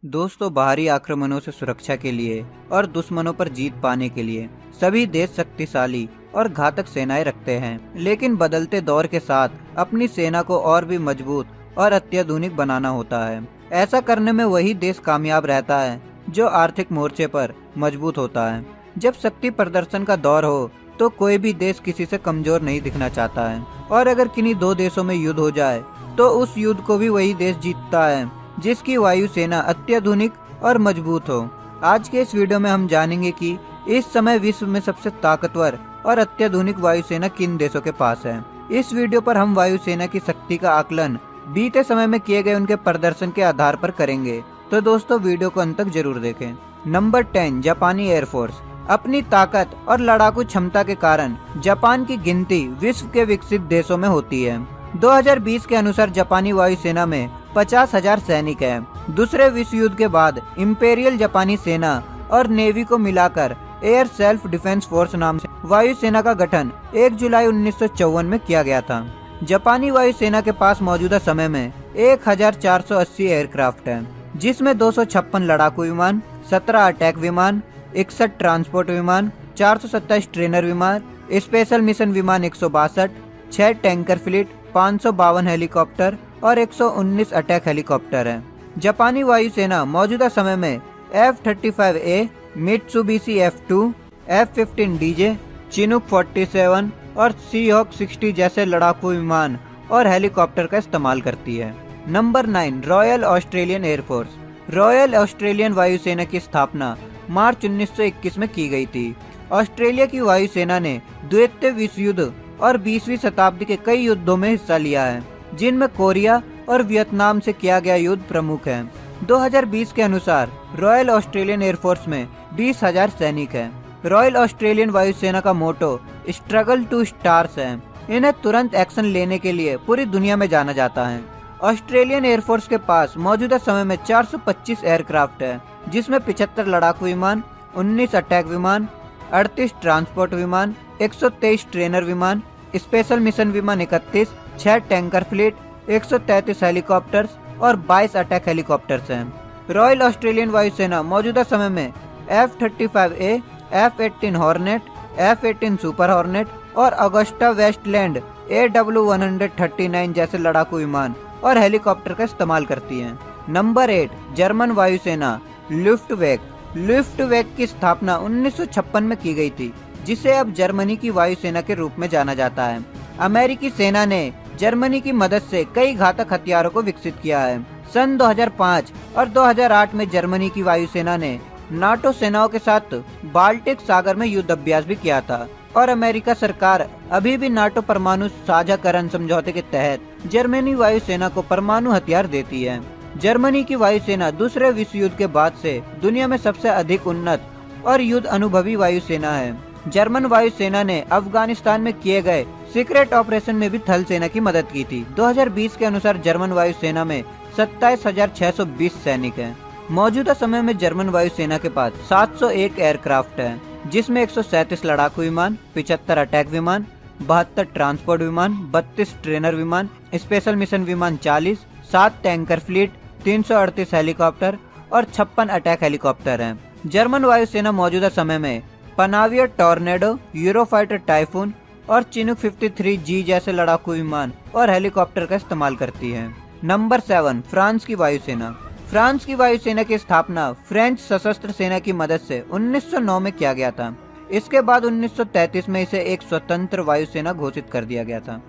दोस्तों, बाहरी आक्रमणों से सुरक्षा के लिए और दुश्मनों पर जीत पाने के लिए सभी देश शक्तिशाली और घातक सेनाएं रखते हैं, लेकिन बदलते दौर के साथ अपनी सेना को और भी मजबूत और अत्याधुनिक बनाना होता है। ऐसा करने में वही देश कामयाब रहता है जो आर्थिक मोर्चे पर मजबूत होता है। जब शक्ति प्रदर्शन का दौर हो तो कोई भी देश किसी से कमजोर नहीं दिखना चाहता है, और अगर किन्हीं दो देशों में युद्ध हो जाए तो उस युद्ध को भी वही देश जीतता है जिसकी वायुसेना अत्याधुनिक और मजबूत हो। आज के इस वीडियो में हम जानेंगे कि इस समय विश्व में सबसे ताकतवर और अत्याधुनिक वायुसेना किन देशों के पास है। इस वीडियो पर हम वायुसेना की शक्ति का आकलन बीते समय में किए गए उनके प्रदर्शन के आधार पर करेंगे, तो दोस्तों वीडियो को अंत तक जरूर देखें। नंबर 10, जापानी एयरफोर्स। अपनी ताकत और लड़ाकू क्षमता के कारण जापान की गिनती विश्व के विकसित देशों में होती है। 2020 के अनुसार जापानी वायुसेना में 50,000 सैनिक हैं। दूसरे विश्व युद्ध के बाद इंपेरियल जापानी सेना और नेवी को मिलाकर एयर सेल्फ डिफेंस फोर्स नाम से वायुसेना का गठन 1 जुलाई 1954 में किया गया था। जापानी वायुसेना के पास मौजूदा समय में 1480 एयरक्राफ्ट हैं, जिसमें 256 लड़ाकू विमान, 17 अटैक विमान, 61 ट्रांसपोर्ट विमान, 427 ट्रेनर विमान, स्पेशल मिशन विमान 162, 6 टैंकर फ्लीट, 552 हेलीकॉप्टर और 119 अटैक हेलीकॉप्टर है। जापानी वायुसेना मौजूदा समय में F-35A, Mitsubishi F2, F-15DJ, Chinook 47 और सीहॉक 60 जैसे लड़ाकू विमान और हेलीकॉप्टर का इस्तेमाल करती है। Number 9, royal Australian air force. Royal Australian वायुसेना की स्थापना मार्च 1921 में की गई थी। ऑस्ट्रेलिया की वायुसेना ने द्वितीय विश्व युद्ध और 20वीं शताब्दी के कई युद्धों में हिस्सा लिया है, जिनमें कोरिया और वियतनाम से किया गया युद्ध प्रमुख है। 2020 के अनुसार रॉयल ऑस्ट्रेलियन एयरफोर्स में 20,000 सैनिक हैं। रॉयल ऑस्ट्रेलियन वायुसेना का मोटो स्ट्रगल टू स्टार्स है। इन्हें तुरंत एक्शन लेने के लिए पूरी दुनिया में जाना जाता है। ऑस्ट्रेलियन एयरफोर्स के पास मौजूदा समय में 425 एयरक्राफ्ट है, जिसमें 75 लड़ाकू विमान, 19 अटैक विमान, 38 ट्रांसपोर्ट विमान, 123 ट्रेनर विमान, स्पेशल मिशन विमान 31, 6 टैंकर फ्लीट, 133 हेलीकॉप्टर्स और 22 अटैक हेलीकॉप्टर्स हैं। रॉयल ऑस्ट्रेलियन वायुसेना मौजूदा समय में F-35A, F-18 hornet, F-18 super hornet और अगस्टा वेस्टलैंड AW139 जैसे लड़ाकू विमान और हेलीकॉप्टर का इस्तेमाल करती है। नंबर 8, जर्मन वायुसेना लुफ्टवैफ। लुफ्टवैफ की स्थापना 1956 में की गई थी, जिसे अब जर्मनी की वायुसेना के रूप में जाना जाता है। अमेरिकी सेना ने जर्मनी की मदद से कई घातक हथियारों को विकसित किया है। सन 2005 और 2008 में जर्मनी की वायुसेना ने नाटो सेनाओं के साथ बाल्टिक सागर में युद्ध अभ्यास भी किया था, और अमेरिका सरकार अभी भी नाटो परमाणु साझाकरण समझौते के तहत जर्मनी वायुसेना को परमाणु हथियार देती है। जर्मनी की वायुसेना दूसरे विश्व युद्ध के बाद से दुनिया में सबसे अधिक उन्नत और युद्ध अनुभवी वायुसेना है। जर्मन वायुसेना ने अफगानिस्तान में किए गए सीक्रेट ऑपरेशन में भी थल सेना की मदद की थी। 2020 के अनुसार जर्मन वायुसेना में 27,620 सैनिक हैं। मौजूदा समय में जर्मन वायुसेना के पास 701 एयरक्राफ्ट है, जिसमें 137 लड़ाकू विमान, 75 अटैक विमान, 72 ट्रांसपोर्ट विमान, 32 ट्रेनर विमान, स्पेशल मिशन विमान 40, 7 टैंकर फ्लीट, 338 हेलीकॉप्टर और 56 अटैक हेलीकॉप्टर हैं। जर्मन वायुसेना मौजूदा समय में पनावियर टॉर्नेडो, यूरोफाइटर टाइफून और चिनूक 53G जैसे लड़ाकू विमान और हेलीकॉप्टर का इस्तेमाल करती है। नंबर 7, फ्रांस की वायुसेना। फ्रांस की वायुसेना की स्थापना फ्रेंच सशस्त्र सेना की मदद से 1909 में किया गया था। इसके बाद 1933 में इसे एक स्वतंत्र वायुसेना घोषित कर दिया गया था।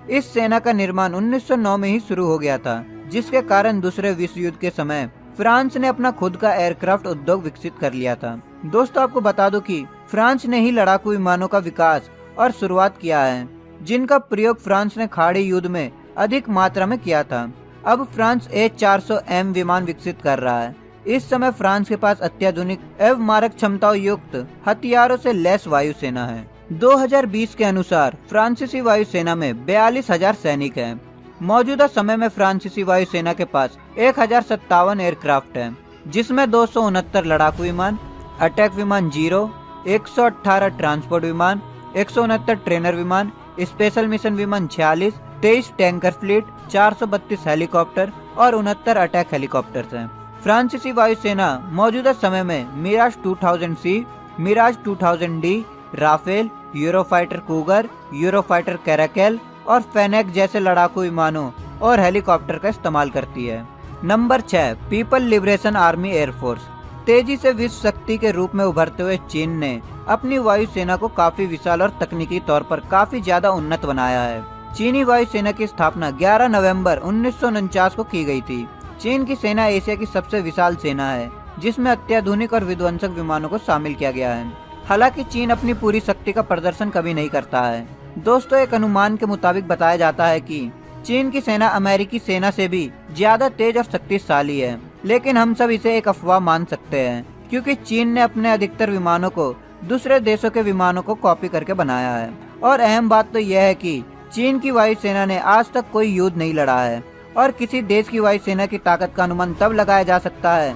इस सेना का निर्माण 1909 में ही शुरू हो गया था, जिसके कारण दूसरे विश्व युद्ध के समय फ्रांस ने अपना खुद का एयरक्राफ्ट उद्योग विकसित कर लिया था। दोस्तों, आपको बता दूं कि फ्रांस ने ही लड़ाकू विमानों का विकास और शुरुआत किया है, जिनका प्रयोग फ्रांस ने खाड़ी युद्ध में अधिक मात्रा में किया था। अब फ्रांस A400M विमान विकसित कर रहा है। इस समय फ्रांस के पास अत्याधुनिक एवं मारक क्षमताओं युक्त हथियारों से लैस वायुसेना है। 2020 के अनुसार फ्रांसीसी वायुसेना में 42,000 सैनिक हैं। मौजूदा समय में फ्रांसीसी वायुसेना के पास 1057 एयरक्राफ्ट हैं, जिसमें 269 लड़ाकू विमान, अटैक विमान 0, 118 ट्रांसपोर्ट विमान, 169 ट्रेनर विमान, स्पेशल मिशन विमान 46, 23 टैंकर फ्लीट, 432 हेलीकॉप्टर और 69 अटैक हेलीकॉप्टर्स हैं। फ्रांसीसी वायुसेना मौजूदा समय में Mirage 2000C, Mirage 2000D, Rafale, Eurofighter Cougar, Eurofighter Caracal और फेनेक जैसे लड़ाकू विमानों और हेलीकॉप्टर का इस्तेमाल करती है। Number 6, people liberation army air force. तेजी से विश्व शक्ति के रूप में उभरते हुए चीन ने अपनी वायुसेना को काफी विशाल और तकनीकी तौर पर काफी ज्यादा उन्नत बनाया है। चीनी वायुसेना की स्थापना 11 नवंबर 1949 को की गई थी। चीन की सेना एशिया की सबसे विशाल सेना है, जिसमें अत्याधुनिक और विध्वंसक विमानों को शामिल किया गया है। हालांकि चीन अपनी पूरी शक्ति का प्रदर्शन कभी नहीं करता है। दोस्तों, एक अनुमान के मुताबिक बताया जाता है कि चीन की सेना अमेरिकी सेना से भी ज्यादा तेज और शक्तिशाली है, लेकिन हम सब इसे एक अफवाह मान सकते हैं, क्योंकि चीन ने अपने अधिकतर विमानों को दूसरे देशों के विमानों को कॉपी करके बनाया है। और अहम बात तो यह है कि चीन की वायुसेना ने आज तक कोई युद्ध नहीं लड़ा है, और किसी देश की वायुसेना की ताकत का अनुमान तब लगाया जा सकता है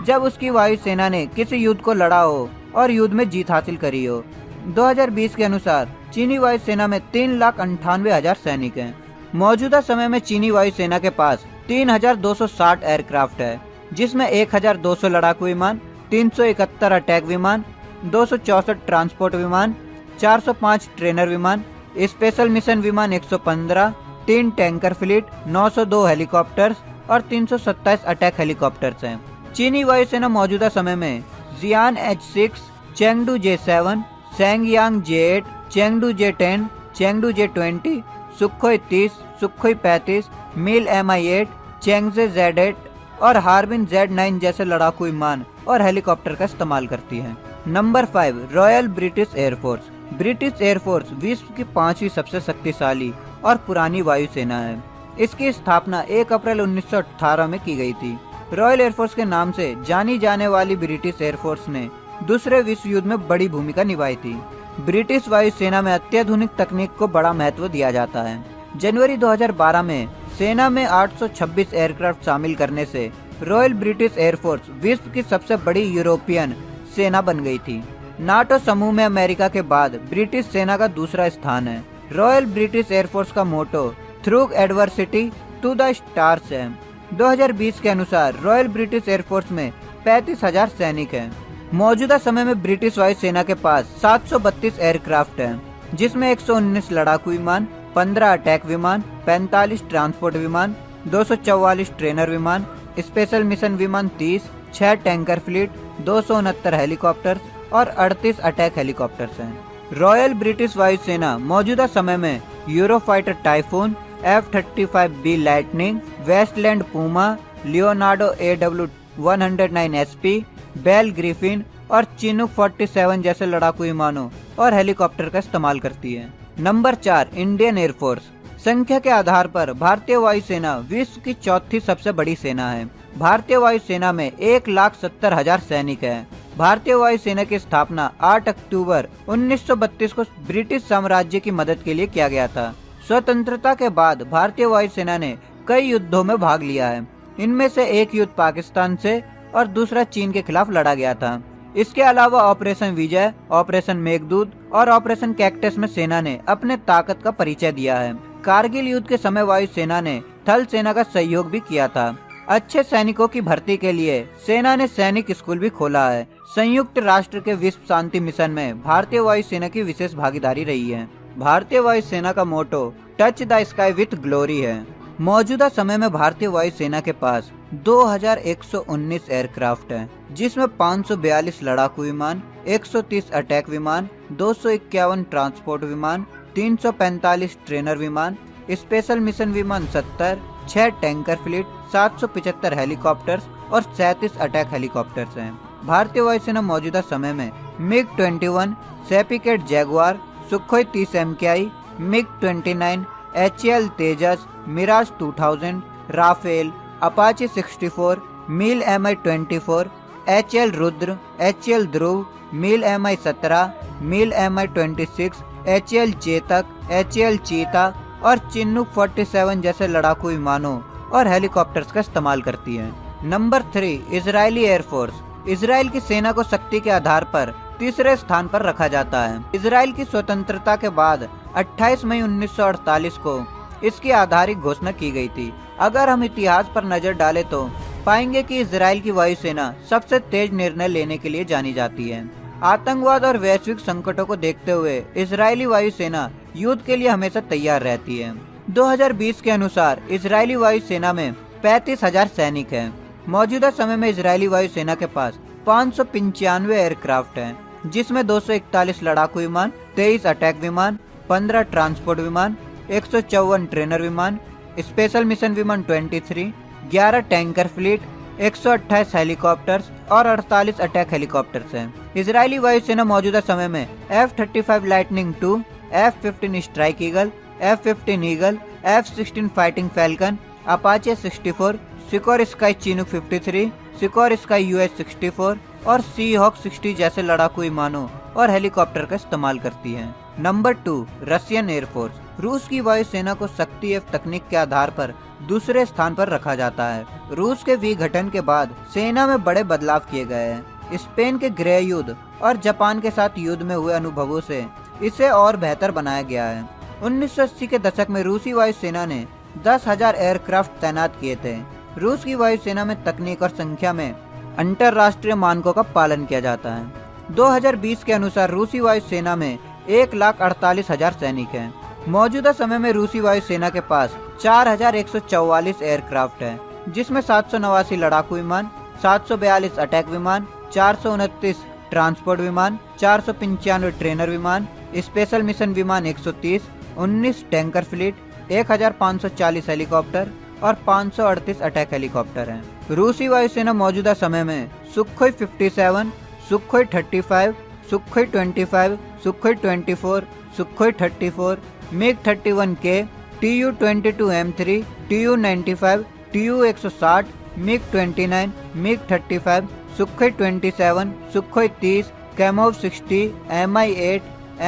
जब उसकी वायुसेना ने किसी युद्ध को लड़ा हो और युद्ध में जीत हासिल करी हो। 2020 के अनुसार चीनी वायुसेना में 3,98,000 सैनिक हैं। मौजूदा समय में चीनी वायुसेना के पास 3,260 एयरक्राफ्ट है, जिसमें 1,200 लड़ाकू विमान, 371 अटैक विमान, 264 ट्रांसपोर्ट विमान, 405 ट्रेनर विमान, स्पेशल मिशन विमान 115, 3 टैंकर फ्लीट, 902 हेलीकॉप्टर्स और 327 अटैक हेलीकॉप्टर्स हैं। चीनी वायुसेना मौजूदा समय में जियान H6, Chengdu J7, सैंगयांग J8, Chengdu J10, Chengdu J20, Sukhoi 30, Sukhoi 35, मिल Mi-8, चेंगजे Z8 और हार्बिन Z9 जैसे लड़ाकू विमान और हेलीकॉप्टर का इस्तेमाल करती है। Number 5, royal British air force. British air force विश्व की 5वीं सबसे शक्तिशाली और पुरानी वायुसेना है। इसकी स्थापना 1 अप्रैल 1918 में की गई थी। रॉयल एयरफोर्स के नाम से जानी जाने वाली ब्रिटिश एयरफोर्स ने दूसरे विश्व युद्ध में बड़ी भूमिका निभाई थी। ब्रिटिश वायुसेना में अत्याधुनिक तकनीक को बड़ा महत्व दिया जाता है। जनवरी 2012 में सेना में 826 एयरक्राफ्ट शामिल करने से रॉयल ब्रिटिश एयरफोर्स विश्व की सबसे बड़ी यूरोपियन सेना बन गई थी। नाटो समूह में अमेरिका के बाद ब्रिटिश सेना का दूसरा स्थान है। रॉयल ब्रिटिश एयरफोर्स का motto through adversity to the stars है। 2020 के अनुसार रॉयल ब्रिटिश एयरफोर्स में 35,000 सैनिक हैं। मौजूदा समय में ब्रिटिश वायुसेना के पास 732 एयरक्राफ्ट हैं, जिसमें 119 लड़ाकू विमान, 15 अटैक विमान, 45 ट्रांसपोर्ट विमान, 244 ट्रेनर विमान, स्पेशल मिशन विमान 30, 6 टैंकर फ्लीट, 269 हेलीकॉप्टर और 38 अटैक हेलीकॉप्टर्स हैं। रॉयल ब्रिटिश वायुसेना मौजूदा समय में Eurofighter Typhoon, F-35B Lightning, Westland Puma, Leonardo AW109SP, Bell Griffin और चिनूक 47 जैसे लड़ाकू विमानों और हेलीकॉप्टर का इस्तेमाल करती है। Number 4, Indian air force. संख्या के आधार पर भारतीय वायुसेना विश्व की चौथी सबसे बड़ी सेना है। भारतीय वायुसेना में 1,70,000 सैनिक हैं। भारतीय वायुसेना की स्थापना 8 अक्टूबर 1932 को ब्रिटिश साम्राज्य की मदद के लिए किया गया था। स्वतंत्रता के बाद भारतीय वायुसेना ने कई युद्धों में भाग लिया है। इनमें से एक युद्ध पाकिस्तान से और दूसरा चीन के खिलाफ लड़ा गया था। इसके अलावा ऑपरेशन विजय, ऑपरेशन मेघदूत और ऑपरेशन कैक्टस में सेना ने अपने ताकत का परिचय दिया है। कारगिल युद्ध के समय वायुसेना ने थल सेना का सहयोग भी किया था। अच्छे सैनिकों की भर्ती के लिए सेना ने सैनिक स्कूल भी खोला है। संयुक्त राष्ट्र के विश्व शांति मिशन में भारतीय वायुसेना की विशेष भागीदारी रही है। भारतीय वायुसेना का motto touch the sky with glory है। मौजूदा समय में भारतीय वायुसेना के पास 2119 एयरक्राफ्ट हैं, जिसमें 542 लड़ाकू विमान, 130 अटैक विमान, 251 ट्रांसपोर्ट विमान, 345 ट्रेनर विमान, स्पेशल मिशन विमान 70, 6 टैंकर फ्लीट, 775 हेलीकॉप्टर्स और 37 अटैक हेलीकॉप्टर्स हैं। भारतीय वायुसेना मौजूदा समय में MiG-21, SEPECAT Jaguar, Sukhoi 30 MKI, MiG-29, HAL Tejas, Mirage 2000, Rafale, Apache 64, Mil Mi-24, HAL Rudra, HAL Dhruv, Mil Mi-17, Mil Mi-26, HAL Chetak, HAL Cheetah और चिनूक 47 जैसे लड़ाकू विमानों और हेलीकॉप्टर्स का इस्तेमाल करती है। Number 3, Israeli air force. इजराइल की सेना को शक्ति के आधार पर तीसरे स्थान पर रखा जाता है। इजराइल की स्वतंत्रता के बाद 28 मई 1948 को इसकी आधारित घोषणा की गई थी। अगर हम इतिहास पर नजर डालें तो पाएंगे कि इजराइल की वायुसेना सबसे तेज निर्णय लेने के लिए जानी जाती है। आतंकवाद और वैश्विक संकटों को देखते हुए इजरायली वायुसेना युद्ध के लिए हमेशा तैयार रहती है। 2020 के अनुसार इजरायली वायुसेना में 35,000 सैनिक हैं। मौजूदा समय में इजरायली वायुसेना के पास 595 एयरक्राफ्ट हैं, जिसमें 241 लड़ाकू विमान, 23 अटैक विमान, 15 ट्रांसपोर्ट विमान, 154 ट्रेनर विमान, स्पेशल मिशन विमान 23, 11 टैंकर फ्लीट, 128 हेलीकॉप्टर्स और 48 अटैक हेलीकॉप्टर्स हैं। इजरायली वायुसेना मौजूदा समय में F-35 lightning II, F-15 strike eagle, F-15 eagle, F-16 fighting falcon, Apache 64, सिकोर sky Chinook 53, सिकोर sky US-64 और सी हॉक 60 जैसे लड़ाकू विमानों और हेलीकॉप्टर का इस्तेमाल करती है। Number 2, Russian air force. रूस की वायुसेना को शक्ति एवं तकनीक के आधार पर दूसरे स्थान पर रखा जाता है। रूस के विघटन के बाद सेना में बड़े बदलाव किए गए हैं। स्पेन के गृह युद्ध और जापान के साथ युद्ध में हुए अनुभवों से इसे और बेहतर बनाया गया है। 1980 के दशक में रूसी वायुसेना ने 10,000 एयरक्राफ्ट तैनात किए थे। रूस की वायुसेना में तकनीक और संख्या में अंतरराष्ट्रीय मानकों का पालन किया जाता है। 2020 के अनुसार रूसी वायुसेना में 1,48,000 सैनिक हैं। मौजूदा समय में रूसी वायुसेना के पास 4,144 एयरक्राफ्ट हैं, जिसमें 789 लड़ाकू विमान, 742 अटैक विमान, 429 ट्रांसपोर्ट विमान, 495 ट्रेनर विमान, स्पेशल मिशन विमान 130, 19 टैंकर फ्लीट, 1,540 हेलीकॉप्टर और 538 अटैक हेलीकॉप्टर हैं। रूसी वायुसेना मौजूदा समय में Sukhoi 57, Sukhoi 35, Sukhoi 25, Sukhoi 24, Sukhoi 34, MiG 31K, Tu-22M3, Tu-95, Tu-160, MiG 29, MiG 35, Sukhoi 27, Sukhoi 30, कैमोव 60, Mi-8,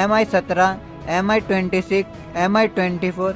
Mi-17, Mi-26, Mi-24,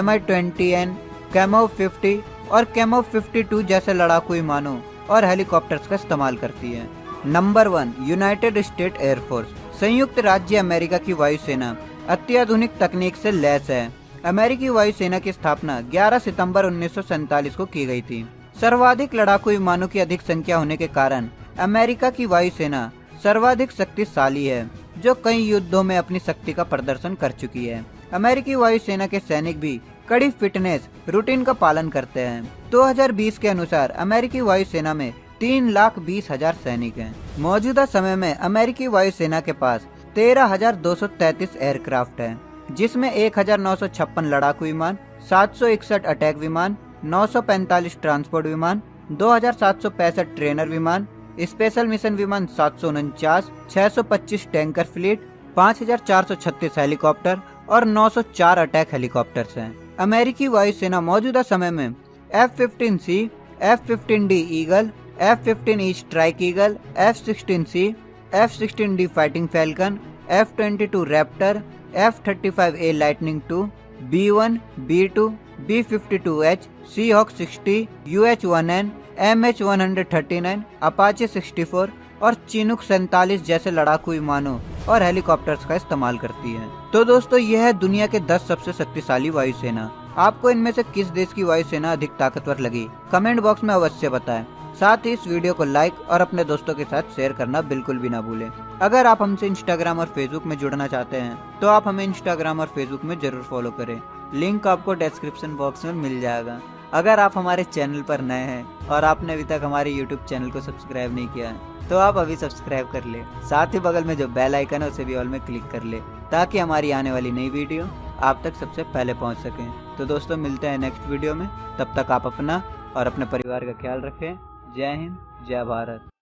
Mi-20N, कैमोव 50 और कैमोव 52 जैसे लड़ाकू विमानों और हेलीकॉप्टर्स का इस्तेमाल करती है। Number 1, United state air force. संयुक्त राज्य अमेरिका की वायुसेना अत्याधुनिक तकनीक से लैस है। अमेरिकी वायुसेना की स्थापना 11 सितंबर 1947 को की गई थी। सर्वाधिक लड़ाकू विमानों की अधिक संख्या होने के कारण अमेरिका की वायुसेना सर्वाधिक शक्तिशाली है, जो कई युद्धों में अपनी शक्ति का प्रदर्शन कर चुकी है। अमेरिकी वायुसेना के सैनिक भी कड़ी फिटनेस रूटीन का पालन करते हैं। 2020 के अनुसार अमेरिकी वायुसेना में 3,20,000 सैनिक हैं। मौजूदा समय में अमेरिकी वायुसेना के पास 13,233 एयरक्राफ्ट हैं, जिसमें 1,956 लड़ाकू विमान, 761 अटैक विमान, 945 ट्रांसपोर्ट विमान, 2,765 ट्रेनर विमान, स्पेशल मिशन विमान 749, 625 टैंकर फ्लीट, 5,436 हेलीकॉप्टर और 904 अटैक हेलीकॉप्टर्स हैं। अमेरिकी वायुसेना मौजूदा समय में F-15C, F-15D eagle, F-15E strike eagle, F-16C, F-16D fighting falcon, F-22 Raptor, F-35A lightning II, B-1, B-2, B-52H, सी हॉक 60, UH-1N, MH-139, अपाचे 64 और चिनूक 47 जैसे लड़ाकू विमानों और हेलीकॉप्टर्स का इस्तेमाल करती है। तो दोस्तों, यह है दुनिया के 10 सबसे शक्तिशाली वायुसेना। आपको इनमें से किस देश की वायुसेना अधिक ताकतवर लगी, कमेंट बॉक्स में अवश्य बताएं। साथ ही इस वीडियो को लाइक और अपने दोस्तों के साथ शेयर करना बिल्कुल भी ना भूलें। अगर आप हमसे इंस्टाग्राम और फेसबुक में जुड़ना चाहते हैं तो आप हमें इंस्टाग्राम और फेसबुक में जरूर फॉलो करें। लिंक आपको डिस्क्रिप्शन बॉक्स में मिल जाएगा। अगर आप हमारे चैनल पर नए हैं और आपने अभी तक हमारे यूट्यूब चैनल को सब्सक्राइब नहीं किया है तो आप अभी सब्सक्राइब कर ले। साथ ही बगल में जो बेल आइकन है उसे भी ऑल में क्लिक कर ले, ताकि हमारी आने वाली नई वीडियो आप तक सबसे पहले पहुंच सकें। तो दोस्तों, मिलते हैं नेक्स्ट वीडियो में। तब तक आप अपना और अपने परिवार का ख्याल रखें। जय हिंद, जय भारत।